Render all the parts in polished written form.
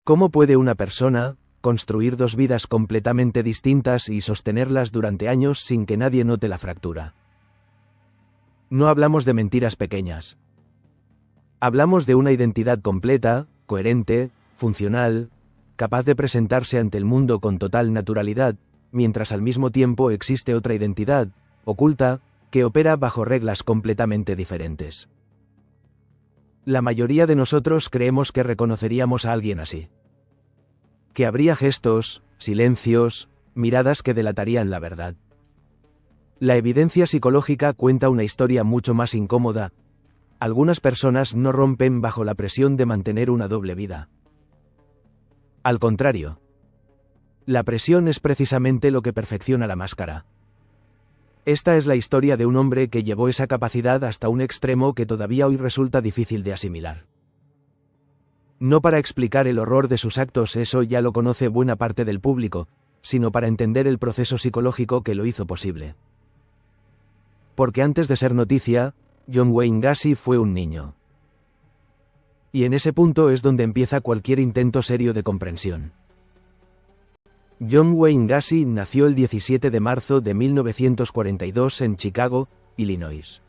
¿Cómo puede una persona construir dos vidas completamente distintas y sostenerlas durante años sin que nadie note la fractura? No hablamos de mentiras pequeñas. Hablamos de una identidad completa, coherente, funcional, capaz de presentarse ante el mundo con total naturalidad, mientras al mismo tiempo existe otra identidad, oculta, que opera bajo reglas completamente diferentes. La mayoría de nosotros creemos que reconoceríamos a alguien así. Que habría gestos, silencios, miradas que delatarían la verdad. La evidencia psicológica cuenta una historia mucho más incómoda. Algunas personas no rompen bajo la presión de mantener una doble vida. Al contrario. La presión es precisamente lo que perfecciona la máscara. Esta es la historia de un hombre que llevó esa capacidad hasta un extremo que todavía hoy resulta difícil de asimilar. No para explicar el horror de sus actos, eso ya lo conoce buena parte del público, sino para entender el proceso psicológico que lo hizo posible. Porque antes de ser noticia, John Wayne Gacy fue un niño. Y en ese punto es donde empieza cualquier intento serio de comprensión. John Wayne Gacy nació el 17 de marzo de 1942 en Chicago, Illinois.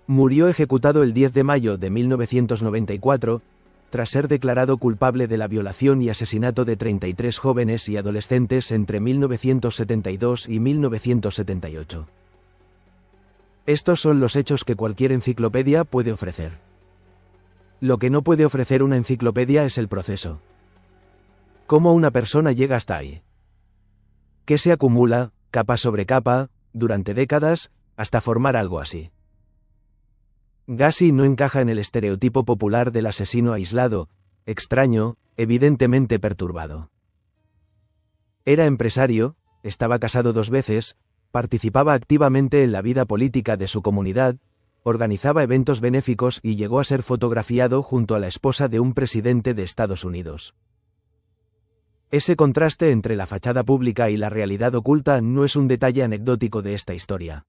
Murió ejecutado el 10 de mayo de 1994, tras ser declarado culpable de la violación y asesinato de 33 jóvenes y adolescentes entre 1972 y 1978. Estos son los hechos que cualquier enciclopedia puede ofrecer. Lo que no puede ofrecer una enciclopedia es el proceso. ¿Cómo una persona llega hasta ahí? ¿Qué se acumula, capa sobre capa, durante décadas, hasta formar algo así? Gacy no encaja en el estereotipo popular del asesino aislado, extraño, evidentemente perturbado. Era empresario, estaba casado 2 veces, participaba activamente en la vida política de su comunidad, organizaba eventos benéficos y llegó a ser fotografiado junto a la esposa de un presidente de Estados Unidos. Ese contraste entre la fachada pública y la realidad oculta no es un detalle anecdótico de esta historia.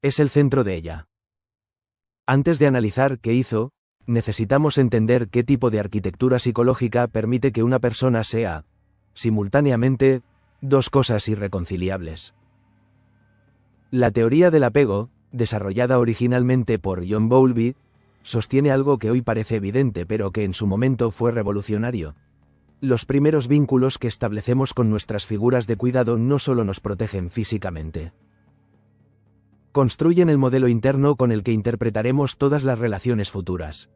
Es el centro de ella. Antes de analizar qué hizo, necesitamos entender qué tipo de arquitectura psicológica permite que una persona sea, simultáneamente, 2 cosas irreconciliables. La teoría del apego, desarrollada originalmente por John Bowlby, sostiene algo que hoy parece evidente pero que en su momento fue revolucionario. Los primeros vínculos que establecemos con nuestras figuras de cuidado no solo nos protegen físicamente. Construyen el modelo interno con el que interpretaremos todas las relaciones futuras.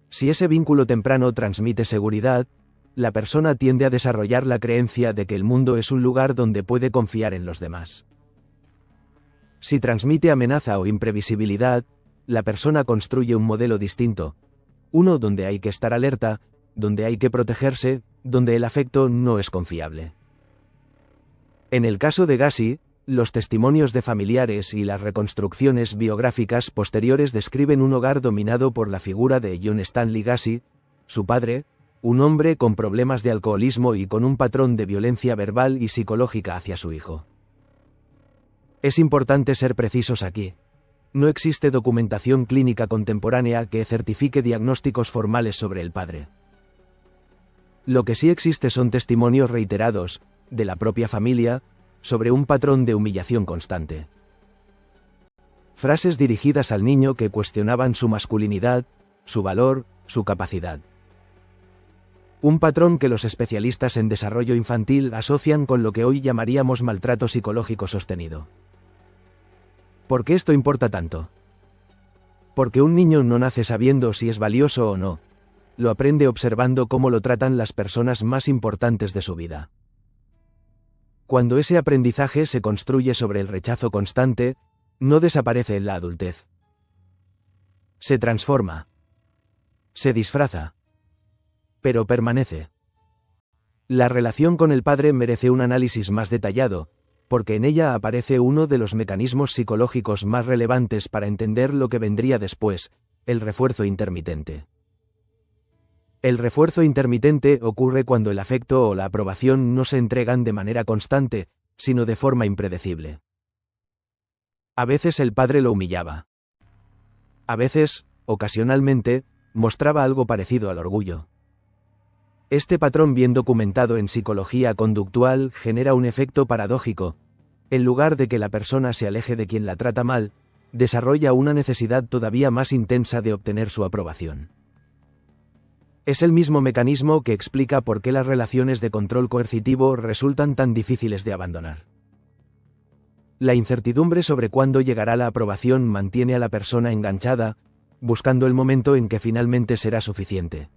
Si ese vínculo temprano transmite seguridad, la persona tiende a desarrollar la creencia de que el mundo es un lugar donde puede confiar en los demás. Si transmite amenaza o imprevisibilidad, la persona construye un modelo distinto, uno donde hay que estar alerta, donde hay que protegerse, donde el afecto no es confiable. En el caso de Gacy, los testimonios de familiares y las reconstrucciones biográficas posteriores describen un hogar dominado por la figura de John Stanley Gacy, su padre, un hombre con problemas de alcoholismo y con un patrón de violencia verbal y psicológica hacia su hijo. Es importante ser precisos aquí. No existe documentación clínica contemporánea que certifique diagnósticos formales sobre el padre. Lo que sí existe son testimonios reiterados, de la propia familia, sobre un patrón de humillación constante. Frases dirigidas al niño que cuestionaban su masculinidad, su valor, su capacidad. Un patrón que los especialistas en desarrollo infantil asocian con lo que hoy llamaríamos maltrato psicológico sostenido. ¿Por qué esto importa tanto? Porque un niño no nace sabiendo si es valioso o no. Lo aprende observando cómo lo tratan las personas más importantes de su vida. Cuando ese aprendizaje se construye sobre el rechazo constante, no desaparece en la adultez. Se transforma. Se disfraza. Pero permanece. La relación con el padre merece un análisis más detallado, porque en ella aparece uno de los mecanismos psicológicos más relevantes para entender lo que vendría después, el refuerzo intermitente. El refuerzo intermitente ocurre cuando el afecto o la aprobación no se entregan de manera constante, sino de forma impredecible. A veces el padre lo humillaba. A veces, ocasionalmente, mostraba algo parecido al orgullo. Este patrón bien documentado en psicología conductual genera un efecto paradójico. En lugar de que la persona se aleje de quien la trata mal, desarrolla una necesidad todavía más intensa de obtener su aprobación. Es el mismo mecanismo que explica por qué las relaciones de control coercitivo resultan tan difíciles de abandonar. La incertidumbre sobre cuándo llegará la aprobación mantiene a la persona enganchada, buscando el momento en que finalmente será suficiente.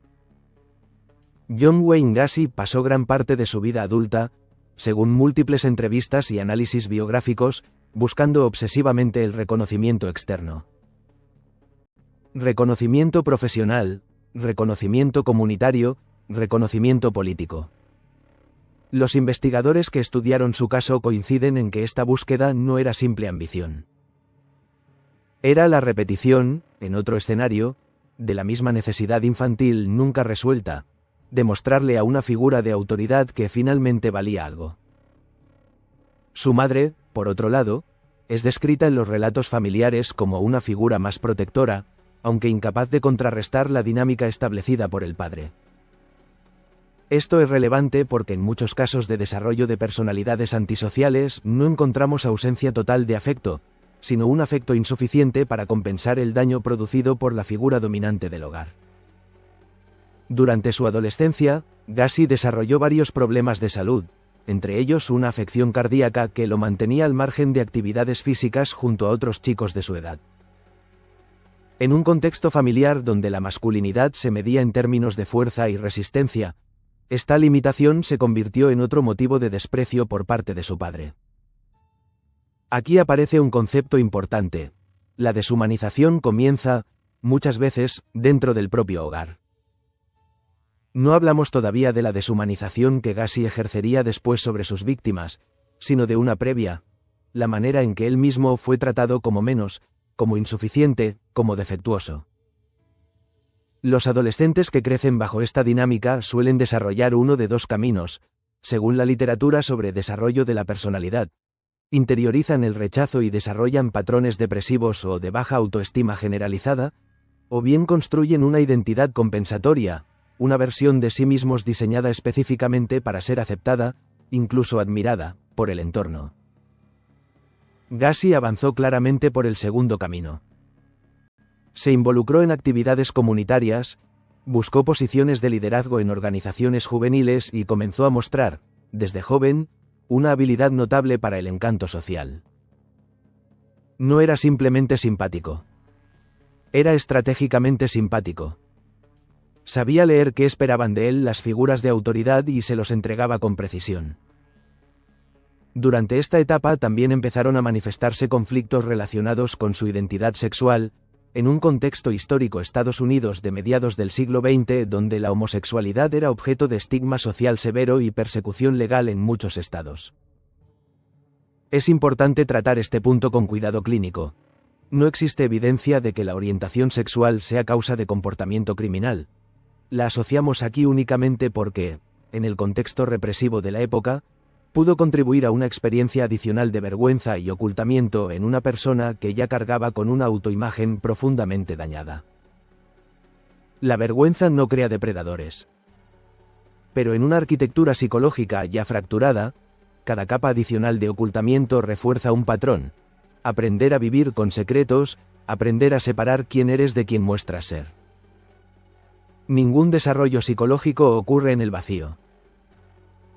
John Wayne Gacy pasó gran parte de su vida adulta, según múltiples entrevistas y análisis biográficos, buscando obsesivamente el reconocimiento externo. Reconocimiento profesional, reconocimiento comunitario, reconocimiento político. Los investigadores que estudiaron su caso coinciden en que esta búsqueda no era simple ambición. Era la repetición, en otro escenario, de la misma necesidad infantil nunca resuelta, de mostrarle a una figura de autoridad que finalmente valía algo. Su madre, por otro lado, es descrita en los relatos familiares como una figura más protectora, aunque incapaz de contrarrestar la dinámica establecida por el padre. Esto es relevante porque en muchos casos de desarrollo de personalidades antisociales no encontramos ausencia total de afecto, sino un afecto insuficiente para compensar el daño producido por la figura dominante del hogar. Durante su adolescencia, Gacy desarrolló varios problemas de salud, entre ellos una afección cardíaca que lo mantenía al margen de actividades físicas junto a otros chicos de su edad. En un contexto familiar donde la masculinidad se medía en términos de fuerza y resistencia, esta limitación se convirtió en otro motivo de desprecio por parte de su padre. Aquí aparece un concepto importante. La deshumanización comienza, muchas veces, dentro del propio hogar. No hablamos todavía de la deshumanización que Gacy ejercería después sobre sus víctimas, sino de una previa, la manera en que él mismo fue tratado como menos, como insuficiente, como defectuoso. Los adolescentes que crecen bajo esta dinámica suelen desarrollar uno de dos caminos, según la literatura sobre desarrollo de la personalidad. Interiorizan el rechazo y desarrollan patrones depresivos o de baja autoestima generalizada, o bien construyen una identidad compensatoria, una versión de sí mismos diseñada específicamente para ser aceptada, incluso admirada, por el entorno. Gacy avanzó claramente por el segundo camino. Se involucró en actividades comunitarias, buscó posiciones de liderazgo en organizaciones juveniles y comenzó a mostrar, desde joven, una habilidad notable para el encanto social. No era simplemente simpático. Era estratégicamente simpático. Sabía leer qué esperaban de él las figuras de autoridad y se los entregaba con precisión. Durante esta etapa también empezaron a manifestarse conflictos relacionados con su identidad sexual, en un contexto histórico Estados Unidos de mediados del siglo XX donde la homosexualidad era objeto de estigma social severo y persecución legal en muchos estados. Es importante tratar este punto con cuidado clínico. No existe evidencia de que la orientación sexual sea causa de comportamiento criminal. La asociamos aquí únicamente porque, en el contexto represivo de la época, pudo contribuir a una experiencia adicional de vergüenza y ocultamiento en una persona que ya cargaba con una autoimagen profundamente dañada. La vergüenza no crea depredadores. Pero en una arquitectura psicológica ya fracturada, cada capa adicional de ocultamiento refuerza un patrón: aprender a vivir con secretos, aprender a separar quién eres de quien muestras ser. Ningún desarrollo psicológico ocurre en el vacío.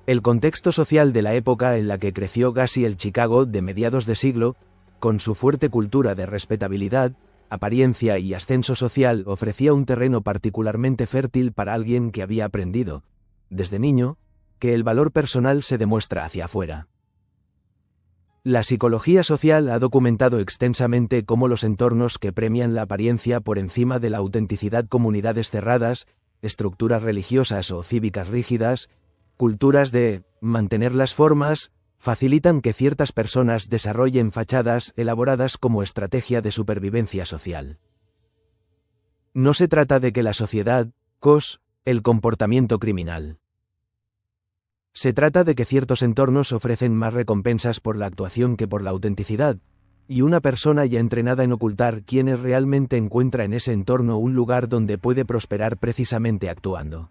El contexto social de la época en la que creció Gacy, el Chicago de mediados de siglo, con su fuerte cultura de respetabilidad, apariencia y ascenso social, ofrecía un terreno particularmente fértil para alguien que había aprendido, desde niño, que el valor personal se demuestra hacia afuera. La psicología social ha documentado extensamente cómo los entornos que premian la apariencia por encima de la autenticidad, comunidades cerradas, estructuras religiosas o cívicas rígidas, culturas de mantener las formas, facilitan que ciertas personas desarrollen fachadas elaboradas como estrategia de supervivencia social. No se trata de que la sociedad cause el comportamiento criminal. Se trata de que ciertos entornos ofrecen más recompensas por la actuación que por la autenticidad, y una persona ya entrenada en ocultar quién es realmente encuentra en ese entorno un lugar donde puede prosperar precisamente actuando.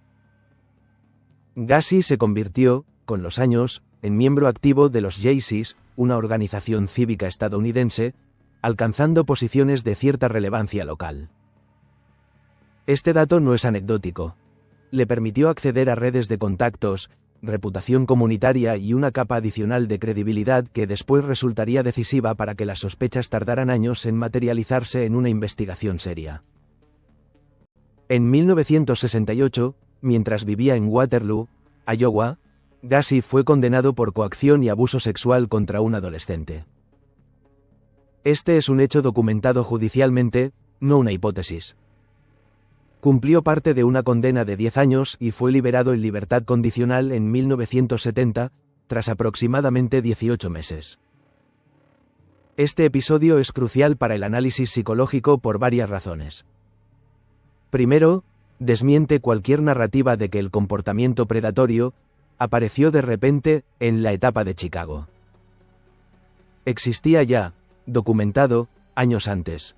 Gacy se convirtió, con los años, en miembro activo de los Jaycees, una organización cívica estadounidense, alcanzando posiciones de cierta relevancia local. Este dato no es anecdótico. Le permitió acceder a redes de contactos, reputación comunitaria y una capa adicional de credibilidad que después resultaría decisiva para que las sospechas tardaran años en materializarse en una investigación seria. En 1968, mientras vivía en Waterloo, Iowa, Gacy fue condenado por coacción y abuso sexual contra un adolescente. Este es un hecho documentado judicialmente, no una hipótesis. Cumplió parte de una condena de 10 años y fue liberado en libertad condicional en 1970, tras aproximadamente 18 meses. Este episodio es crucial para el análisis psicológico por varias razones. Primero, desmiente cualquier narrativa de que el comportamiento predatorio apareció de repente en la etapa de Chicago. Existía ya, documentado, años antes.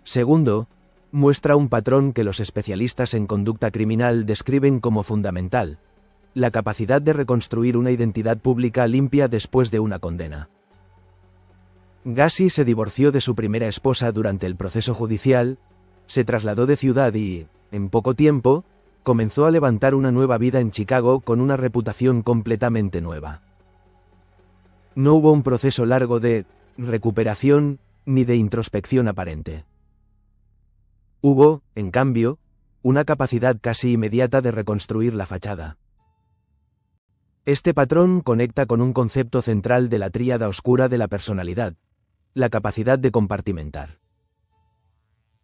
Segundo, muestra un patrón que los especialistas en conducta criminal describen como fundamental: la capacidad de reconstruir una identidad pública limpia después de una condena. Gacy se divorció de su primera esposa durante el proceso judicial, se trasladó de ciudad y, en poco tiempo, comenzó a levantar una nueva vida en Chicago con una reputación completamente nueva. No hubo un proceso largo de recuperación ni de introspección aparente. Hubo, en cambio, una capacidad casi inmediata de reconstruir la fachada. Este patrón conecta con un concepto central de la tríada oscura de la personalidad: la capacidad de compartimentar.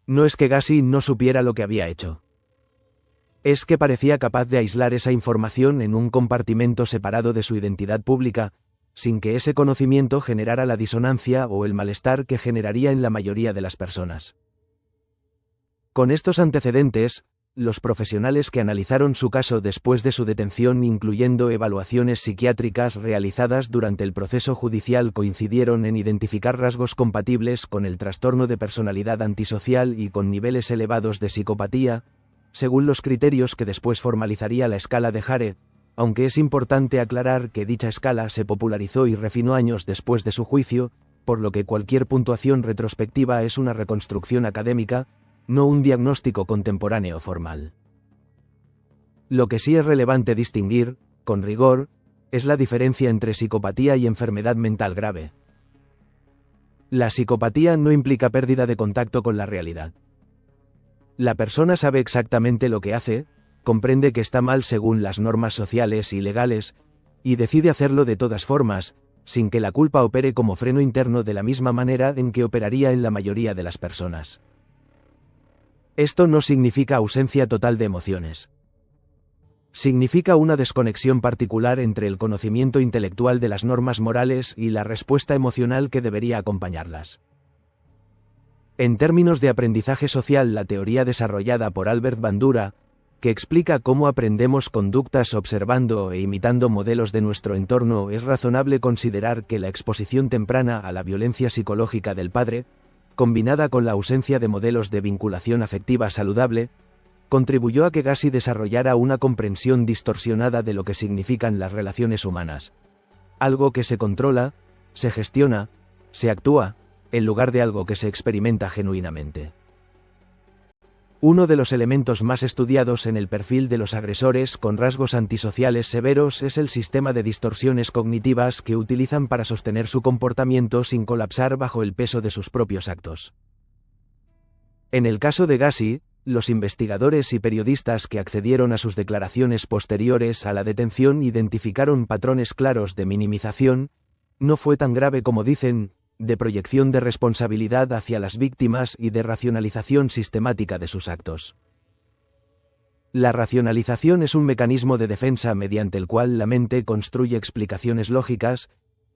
No es que Gacy no supiera lo que había hecho. Es que parecía capaz de aislar esa información en un compartimento separado de su identidad pública, sin que ese conocimiento generara la disonancia o el malestar que generaría en la mayoría de las personas. Con estos antecedentes, los profesionales que analizaron su caso después de su detención, incluyendo evaluaciones psiquiátricas realizadas durante el proceso judicial, coincidieron en identificar rasgos compatibles con el trastorno de personalidad antisocial y con niveles elevados de psicopatía, según los criterios que después formalizaría la escala de Hare, aunque es importante aclarar que dicha escala se popularizó y refinó años después de su juicio, por lo que cualquier puntuación retrospectiva es una reconstrucción académica, no un diagnóstico contemporáneo formal. Lo que sí es relevante distinguir, con rigor, es la diferencia entre psicopatía y enfermedad mental grave. La psicopatía no implica pérdida de contacto con la realidad. La persona sabe exactamente lo que hace, comprende que está mal según las normas sociales y legales, y decide hacerlo de todas formas, sin que la culpa opere como freno interno de la misma manera en que operaría en la mayoría de las personas. Esto no significa ausencia total de emociones. Significa una desconexión particular entre el conocimiento intelectual de las normas morales y la respuesta emocional que debería acompañarlas. En términos de aprendizaje social, la teoría desarrollada por Albert Bandura, que explica cómo aprendemos conductas observando e imitando modelos de nuestro entorno, es razonable considerar que la exposición temprana a la violencia psicológica del padre, combinada con la ausencia de modelos de vinculación afectiva saludable, contribuyó a que Gacy desarrollara una comprensión distorsionada de lo que significan las relaciones humanas. Algo que se controla, se gestiona, se actúa, en lugar de algo que se experimenta genuinamente. Uno de los elementos más estudiados en el perfil de los agresores con rasgos antisociales severos es el sistema de distorsiones cognitivas que utilizan para sostener su comportamiento sin colapsar bajo el peso de sus propios actos. En el caso de Gacy, los investigadores y periodistas que accedieron a sus declaraciones posteriores a la detención identificaron patrones claros de minimización, no fue tan grave como dicen, de proyección de responsabilidad hacia las víctimas y de racionalización sistemática de sus actos. La racionalización es un mecanismo de defensa mediante el cual la mente construye explicaciones lógicas,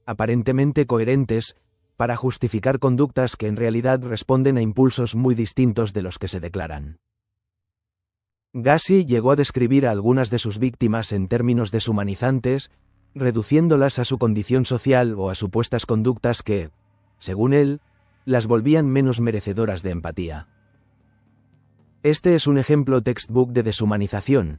aparentemente coherentes, para justificar conductas que en realidad responden a impulsos muy distintos de los que se declaran. Gacy llegó a describir a algunas de sus víctimas en términos deshumanizantes, reduciéndolas a su condición social o a supuestas conductas que, según él, las volvían menos merecedoras de empatía. Este es un ejemplo textbook de deshumanización,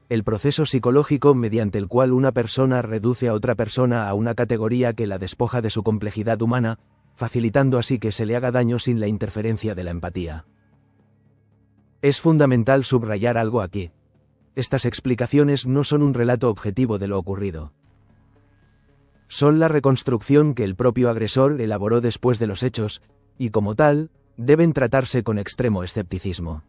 el proceso psicológico mediante el cual una persona reduce a otra persona a una categoría que la despoja de su complejidad humana, facilitando así que se le haga daño sin la interferencia de la empatía. Es fundamental subrayar algo aquí. Estas explicaciones no son un relato objetivo de lo ocurrido. Son la reconstrucción que el propio agresor elaboró después de los hechos, y como tal, deben tratarse con extremo escepticismo.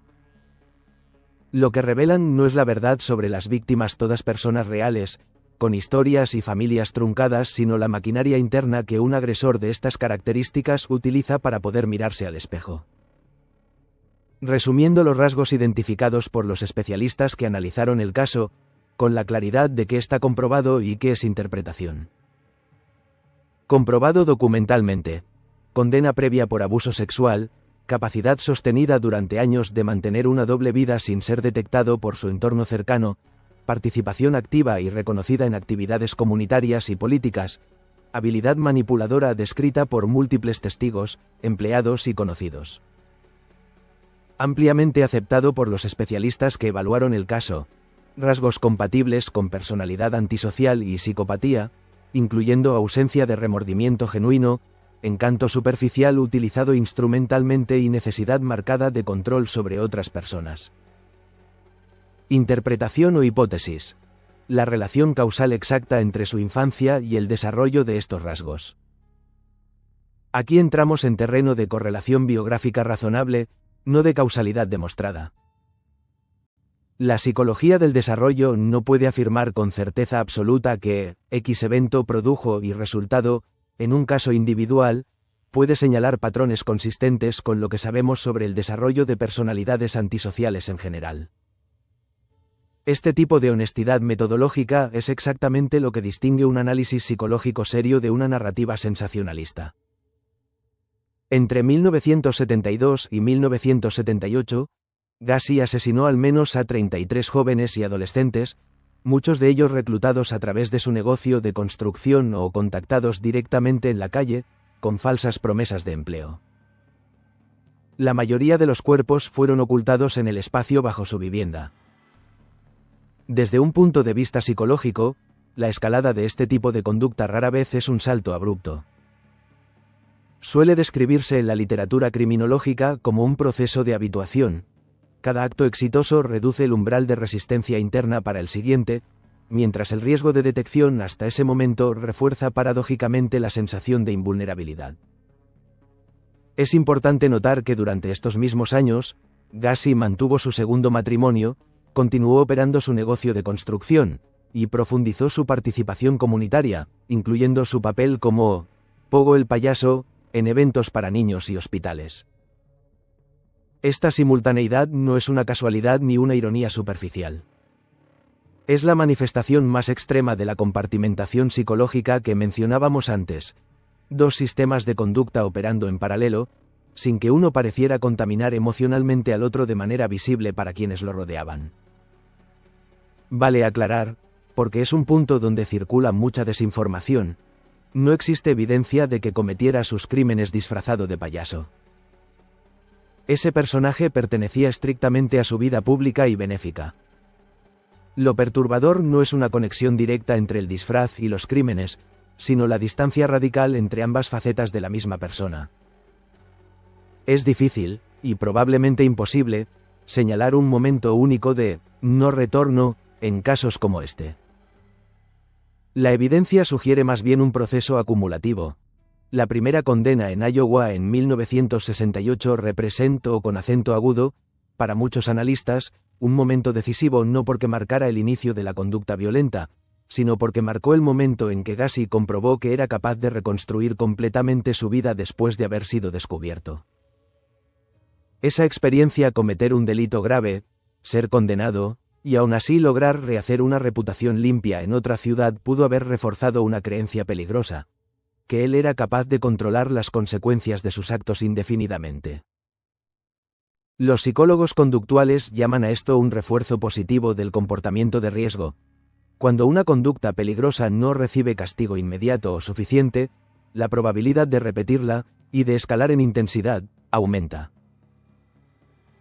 Lo que revelan no es la verdad sobre las víctimas, todas personas reales, con historias y familias truncadas, sino la maquinaria interna que un agresor de estas características utiliza para poder mirarse al espejo. Resumiendo los rasgos identificados por los especialistas que analizaron el caso, con la claridad de qué está comprobado y qué es interpretación. Comprobado documentalmente. Condena previa por abuso sexual, capacidad sostenida durante años de mantener una doble vida sin ser detectado por su entorno cercano, participación activa y reconocida en actividades comunitarias y políticas, habilidad manipuladora descrita por múltiples testigos, empleados y conocidos. Ampliamente aceptado por los especialistas que evaluaron el caso, rasgos compatibles con personalidad antisocial y psicopatía, incluyendo ausencia de remordimiento genuino, encanto superficial utilizado instrumentalmente y necesidad marcada de control sobre otras personas. Interpretación o hipótesis. La relación causal exacta entre su infancia y el desarrollo de estos rasgos. Aquí entramos en terreno de correlación biográfica razonable, no de causalidad demostrada. La psicología del desarrollo no puede afirmar con certeza absoluta que X evento produjo y resultado, en un caso individual, puede señalar patrones consistentes con lo que sabemos sobre el desarrollo de personalidades antisociales en general. Este tipo de honestidad metodológica es exactamente lo que distingue un análisis psicológico serio de una narrativa sensacionalista. Entre 1972 y 1978, Gacy asesinó al menos a 33 jóvenes y adolescentes, muchos de ellos reclutados a través de su negocio de construcción o contactados directamente en la calle, con falsas promesas de empleo. La mayoría de los cuerpos fueron ocultados en el espacio bajo su vivienda. Desde un punto de vista psicológico, la escalada de este tipo de conducta rara vez es un salto abrupto. Suele describirse en la literatura criminológica como un proceso de habituación. Cada acto exitoso reduce el umbral de resistencia interna para el siguiente, mientras el riesgo de detección hasta ese momento refuerza paradójicamente la sensación de invulnerabilidad. Es importante notar que durante estos mismos años, Gacy mantuvo su segundo matrimonio, continuó operando su negocio de construcción, y profundizó su participación comunitaria, incluyendo su papel como Pogo el payaso en eventos para niños y hospitales. Esta simultaneidad no es una casualidad ni una ironía superficial. Es la manifestación más extrema de la compartimentación psicológica que mencionábamos antes, dos sistemas de conducta operando en paralelo, sin que uno pareciera contaminar emocionalmente al otro de manera visible para quienes lo rodeaban. Vale aclarar, porque es un punto donde circula mucha desinformación, no existe evidencia de que cometiera sus crímenes disfrazado de payaso. Ese personaje pertenecía estrictamente a su vida pública y benéfica. Lo perturbador no es una conexión directa entre el disfraz y los crímenes, sino la distancia radical entre ambas facetas de la misma persona. Es difícil, y probablemente imposible, señalar un momento único de no retorno en casos como este. La evidencia sugiere más bien un proceso acumulativo. La primera condena en Iowa en 1968 representó, con acento agudo, para muchos analistas, un momento decisivo no porque marcara el inicio de la conducta violenta, sino porque marcó el momento en que Gacy comprobó que era capaz de reconstruir completamente su vida después de haber sido descubierto. Esa experiencia, cometer un delito grave, ser condenado, y aún así lograr rehacer una reputación limpia en otra ciudad, pudo haber reforzado una creencia peligrosa, que él era capaz de controlar las consecuencias de sus actos indefinidamente. Los psicólogos conductuales llaman a esto un refuerzo positivo del comportamiento de riesgo. Cuando una conducta peligrosa no recibe castigo inmediato o suficiente, la probabilidad de repetirla, y de escalar en intensidad, aumenta.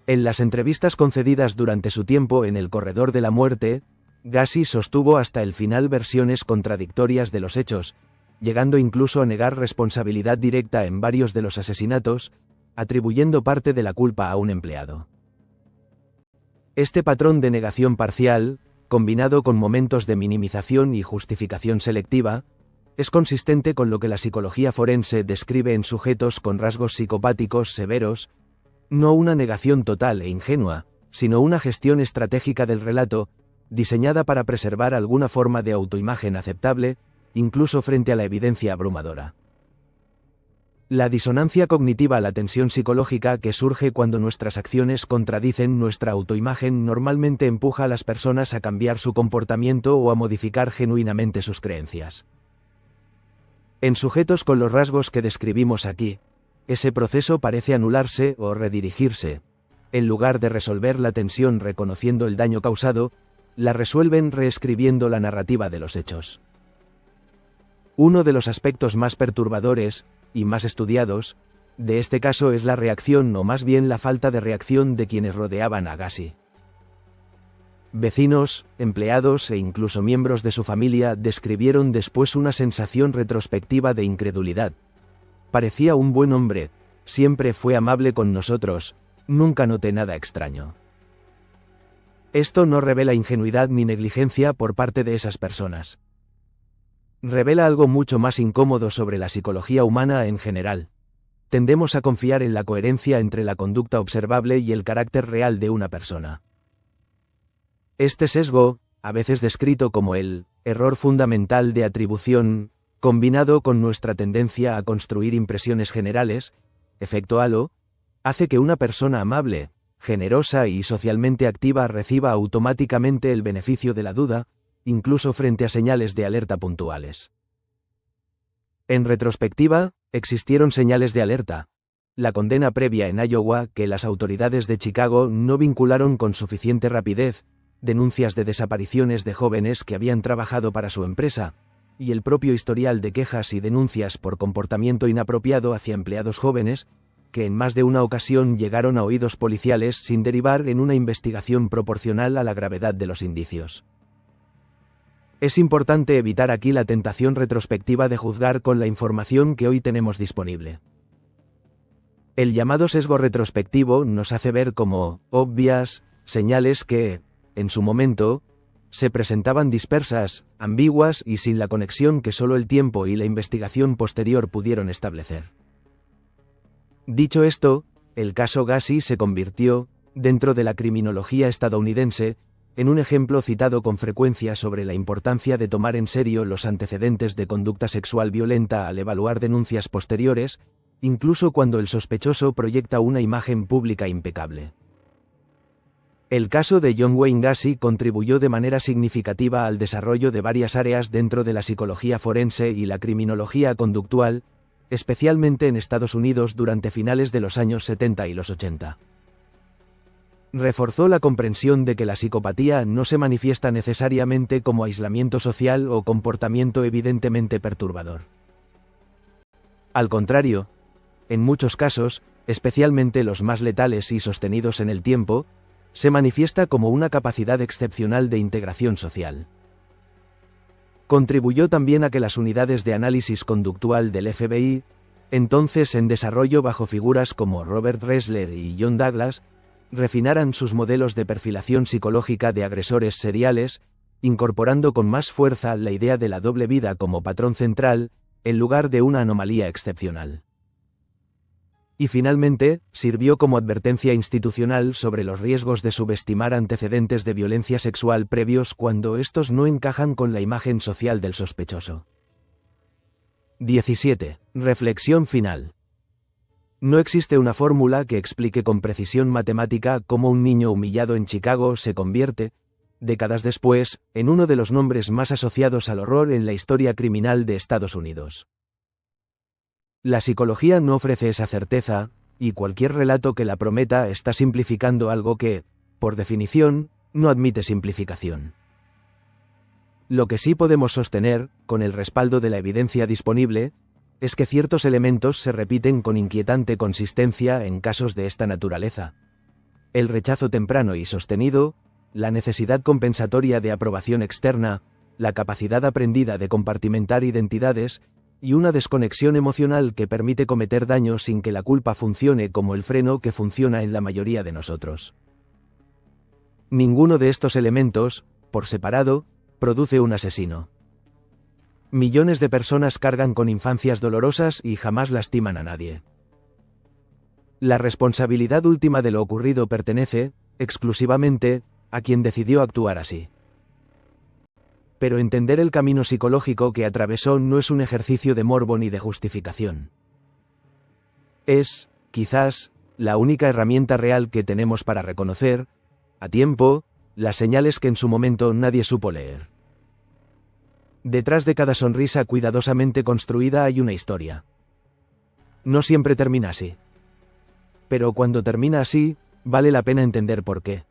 En las entrevistas concedidas durante su tiempo en el corredor de la muerte, Gacy sostuvo hasta el final versiones contradictorias de los hechos, llegando incluso a negar responsabilidad directa en varios de los asesinatos, atribuyendo parte de la culpa a un empleado. Este patrón de negación parcial, combinado con momentos de minimización y justificación selectiva, es consistente con lo que la psicología forense describe en sujetos con rasgos psicopáticos severos, no una negación total e ingenua, sino una gestión estratégica del relato, diseñada para preservar alguna forma de autoimagen aceptable, incluso frente a la evidencia abrumadora. La disonancia cognitiva, la tensión psicológica que surge cuando nuestras acciones contradicen nuestra autoimagen, normalmente empuja a las personas a cambiar su comportamiento o a modificar genuinamente sus creencias. En sujetos con los rasgos que describimos aquí, ese proceso parece anularse o redirigirse. En lugar de resolver la tensión reconociendo el daño causado, la resuelven reescribiendo la narrativa de los hechos. Uno de los aspectos más perturbadores, y más estudiados, de este caso es la reacción o más bien la falta de reacción de quienes rodeaban a Gacy. Vecinos, empleados e incluso miembros de su familia describieron después una sensación retrospectiva de incredulidad. Parecía un buen hombre, siempre fue amable con nosotros, nunca noté nada extraño. Esto no revela ingenuidad ni negligencia por parte de esas personas. Revela algo mucho más incómodo sobre la psicología humana en general. Tendemos a confiar en la coherencia entre la conducta observable y el carácter real de una persona. Este sesgo, a veces descrito como el error fundamental de atribución, combinado con nuestra tendencia a construir impresiones generales, efecto halo, hace que una persona amable, generosa y socialmente activa reciba automáticamente el beneficio de la duda, incluso frente a señales de alerta puntuales. En retrospectiva, existieron señales de alerta. La condena previa en Iowa que las autoridades de Chicago no vincularon con suficiente rapidez, denuncias de desapariciones de jóvenes que habían trabajado para su empresa, y el propio historial de quejas y denuncias por comportamiento inapropiado hacia empleados jóvenes, que en más de una ocasión llegaron a oídos policiales sin derivar en una investigación proporcional a la gravedad de los indicios. Es importante evitar aquí la tentación retrospectiva de juzgar con la información que hoy tenemos disponible. El llamado sesgo retrospectivo nos hace ver como obvias señales que, en su momento, se presentaban dispersas, ambiguas y sin la conexión que solo el tiempo y la investigación posterior pudieron establecer. Dicho esto, el caso Gacy se convirtió, dentro de la criminología estadounidense, en un ejemplo citado con frecuencia sobre la importancia de tomar en serio los antecedentes de conducta sexual violenta al evaluar denuncias posteriores, incluso cuando el sospechoso proyecta una imagen pública impecable. El caso de John Wayne Gacy contribuyó de manera significativa al desarrollo de varias áreas dentro de la psicología forense y la criminología conductual, especialmente en Estados Unidos durante finales de los años 70 y los 80. Reforzó la comprensión de que la psicopatía no se manifiesta necesariamente como aislamiento social o comportamiento evidentemente perturbador. Al contrario, en muchos casos, especialmente los más letales y sostenidos en el tiempo, se manifiesta como una capacidad excepcional de integración social. Contribuyó también a que las unidades de análisis conductual del FBI, entonces en desarrollo bajo figuras como Robert Ressler y John Douglas, refinaran sus modelos de perfilación psicológica de agresores seriales, incorporando con más fuerza la idea de la doble vida como patrón central, en lugar de una anomalía excepcional. Y finalmente, sirvió como advertencia institucional sobre los riesgos de subestimar antecedentes de violencia sexual previos cuando estos no encajan con la imagen social del sospechoso. 17. Reflexión final. No existe una fórmula que explique con precisión matemática cómo un niño humillado en Chicago se convierte, décadas después, en uno de los nombres más asociados al horror en la historia criminal de Estados Unidos. La psicología no ofrece esa certeza, y cualquier relato que la prometa está simplificando algo que, por definición, no admite simplificación. Lo que sí podemos sostener, con el respaldo de la evidencia disponible, es que ciertos elementos se repiten con inquietante consistencia en casos de esta naturaleza. El rechazo temprano y sostenido, la necesidad compensatoria de aprobación externa, la capacidad aprendida de compartimentar identidades, y una desconexión emocional que permite cometer daño sin que la culpa funcione como el freno que funciona en la mayoría de nosotros. Ninguno de estos elementos, por separado, produce un asesino. Millones de personas cargan con infancias dolorosas y jamás lastiman a nadie. La responsabilidad última de lo ocurrido pertenece, exclusivamente, a quien decidió actuar así. Pero entender el camino psicológico que atravesó no es un ejercicio de morbo ni de justificación. Es, quizás, la única herramienta real que tenemos para reconocer, a tiempo, las señales que en su momento nadie supo leer. Detrás de cada sonrisa cuidadosamente construida hay una historia. No siempre termina así. Pero cuando termina así, vale la pena entender por qué.